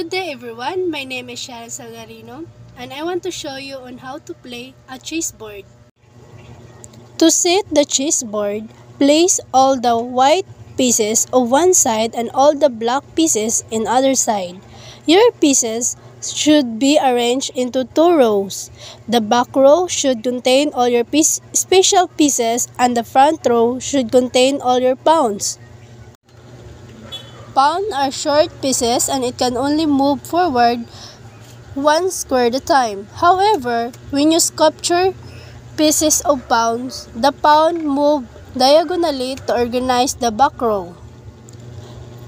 Good day everyone, my name is Sharon Salgarino and I want to show you on how to play a chessboard. To set the chessboard, place all the white pieces of one side and all the black pieces in other side. Your pieces should be arranged into two rows. The back row should contain all your special pieces and the front row should contain all your pawns. Pawns are short pieces and it can only move forward one square at a time. However, when you sculpture pieces of pawns, the pawn move diagonally to organize the back row.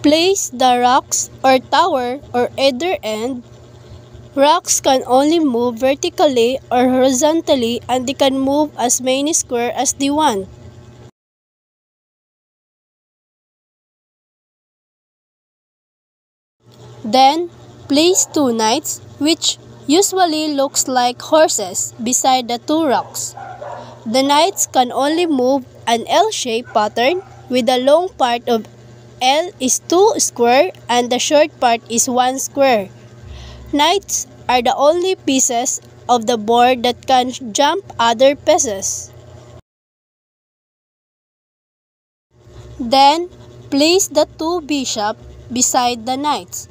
Place the rocks or tower or either end. Rocks can only move vertically or horizontally and they can move as many squares as they want. Then, place two knights, which usually looks like horses, beside the two rocks. The knights can only move an L-shaped pattern, with the long part of L is 2 square and the short part is 1 square. Knights are the only pieces of the board that can jump other pieces. Then, place the two bishops beside the knights.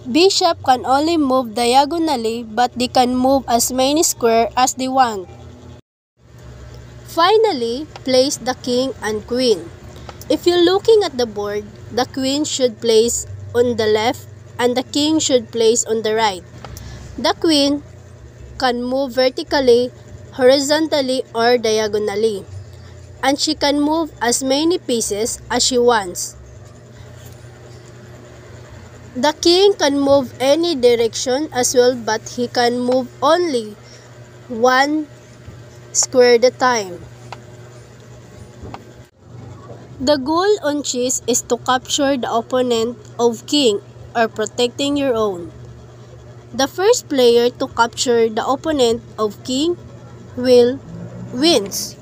Bishop can only move diagonally but they can move as many squares as they want. Finally, place the king and queen. If you're looking at the board, the queen should place on the left and the king should place on the right. The queen can move vertically, horizontally, or diagonally, and she can move as many pieces as she wants. The king can move any direction as well, but he can move only one square at a time. The goal on chess is to capture the opponent of king or protecting your own. The first player to capture the opponent of king will wins.